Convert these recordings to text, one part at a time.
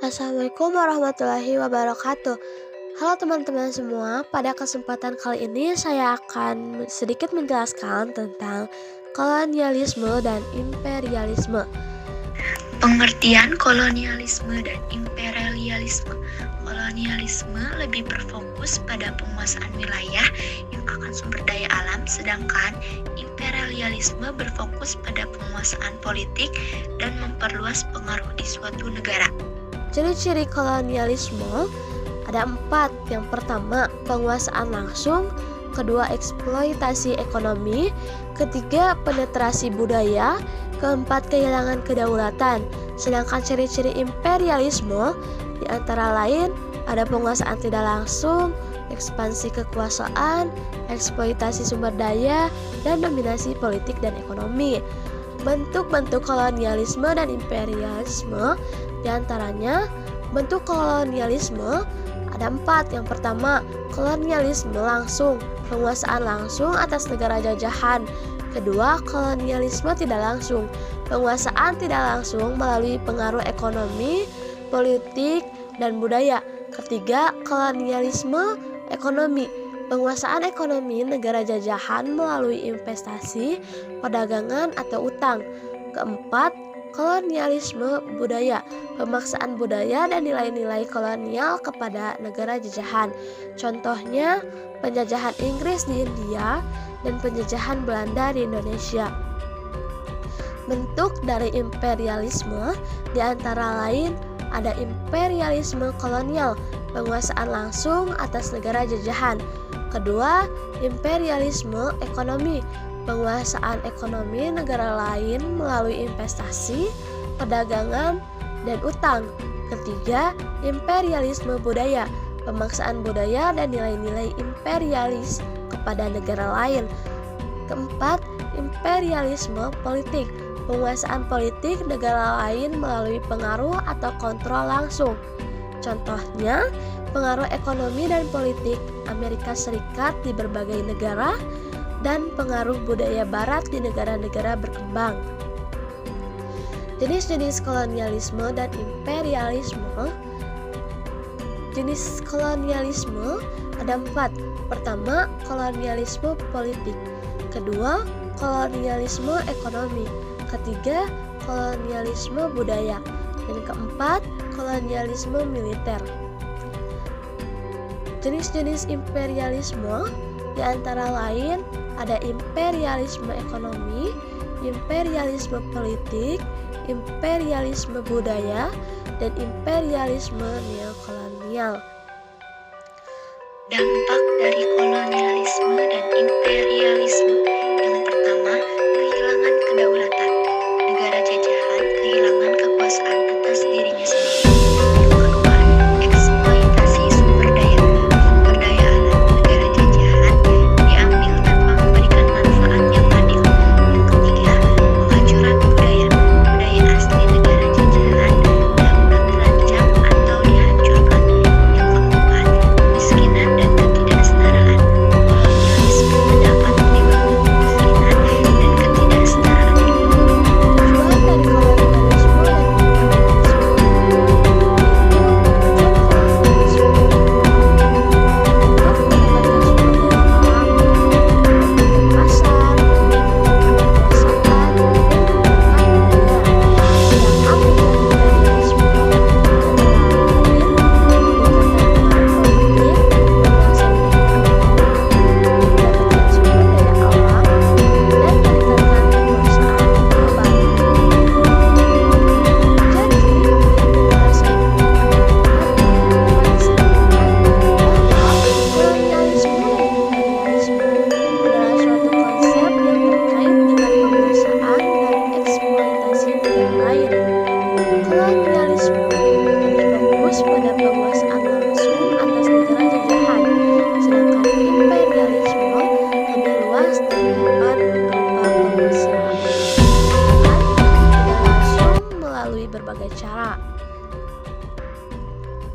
Assalamualaikum warahmatullahi wabarakatuh. Halo teman-teman semua, pada kesempatan kali ini saya akan sedikit menjelaskan tentang kolonialisme dan imperialisme. Pengertian kolonialisme dan imperialisme. Kolonialisme lebih berfokus pada penguasaan wilayah yang akan sumber daya alam, sedangkan imperialisme berfokus pada penguasaan politik dan memperluas pengaruh di suatu negara. Ciri-ciri kolonialisme ada 4. Yang pertama, penguasaan langsung. Kedua, eksploitasi ekonomi. Ketiga, penetrasi budaya. Keempat, kehilangan kedaulatan. Sedangkan ciri-ciri imperialisme di antara lain ada penguasaan tidak langsung, ekspansi kekuasaan, eksploitasi sumber daya, dan dominasi politik dan ekonomi. Bentuk-bentuk kolonialisme dan imperialisme di antaranya bentuk kolonialisme ada 4. Yang pertama, kolonialisme langsung, penguasaan langsung atas negara jajahan. Kedua, kolonialisme tidak langsung, penguasaan tidak langsung melalui pengaruh ekonomi, politik, dan budaya. Ketiga, kolonialisme ekonomi, penguasaan ekonomi negara jajahan melalui investasi, perdagangan, atau utang. Keempat, kolonialisme budaya, pemaksaan budaya dan nilai-nilai kolonial kepada negara jajahan. Contohnya, penjajahan Inggris di India dan penjajahan Belanda di Indonesia. Bentuk dari imperialisme di antara lain ada imperialisme kolonial, penguasaan langsung atas negara jajahan. Kedua, imperialisme ekonomi, penguasaan ekonomi negara lain melalui investasi, perdagangan, dan utang. Ketiga, imperialisme budaya, pemaksaan budaya dan nilai-nilai imperialis kepada negara lain. Keempat, imperialisme politik, penguasaan politik negara lain melalui pengaruh atau kontrol langsung. Contohnya, pengaruh ekonomi dan politik Amerika Serikat di berbagai negara dan pengaruh budaya barat di negara-negara berkembang. Jenis-jenis kolonialisme dan imperialisme. Jenis kolonialisme ada 4. Pertama, kolonialisme politik. Kedua, kolonialisme ekonomi. Ketiga, kolonialisme budaya. Dan keempat, kolonialisme militer. Jenis-jenis imperialisme di antara lain ada imperialisme ekonomi, imperialisme politik, imperialisme budaya, dan imperialisme neokolonial. Dampak dari kolonialisme dan imperialisme. Yang pertama, kehilangan kedaulatan. Negara jajahan kehilangan kekuasaan atas dirinya sendiri. Yang kedua, eksploitasi sumber daya. Sumber daya alam negara jajahan diambil tanpa memberikan manfaat yang adil. Yang ketiga, penghancuran budaya. Budaya asli negara jajahan dapat terancam atau dihancurkan. Yang keempat, kemiskinan dan ketidaksetaraan. Kolonialisme dapat menimbulkan kemiskinan dan ketidaksetaraan. Tujuan dari kolonialisme dan imperialisme.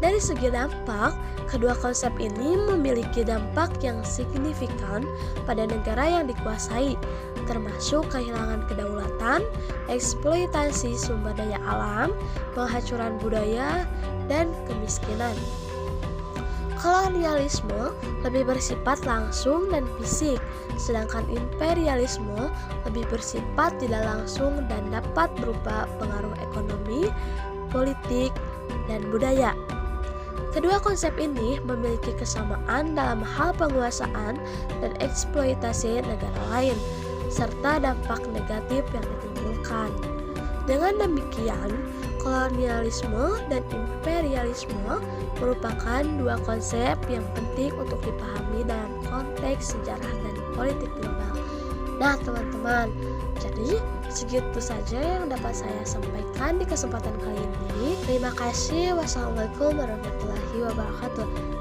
Dari segi dampak, kedua konsep ini memiliki dampak yang signifikan pada negara yang dikuasai, termasuk kehilangan kedaulatan, eksploitasi sumber daya alam, penghancuran budaya, dan kemiskinan. Kolonialisme lebih bersifat langsung dan fisik, sedangkan imperialisme lebih bersifat tidak langsung dan dapat berupa pengaruh ekonomi, politik, dan budaya. Kedua konsep ini memiliki kesamaan dalam hal penguasaan dan eksploitasi negara lain, serta dampak negatif yang ditimbulkan. Dengan demikian, kolonialisme dan imperialisme merupakan dua konsep yang penting untuk dipahami dalam konteks sejarah dan politik global. Nah, teman-teman, jadi segitu saja yang dapat saya sampaikan di kesempatan kali ini. Terima kasih. Wassalamualaikum warahmatullahi wabarakatuh.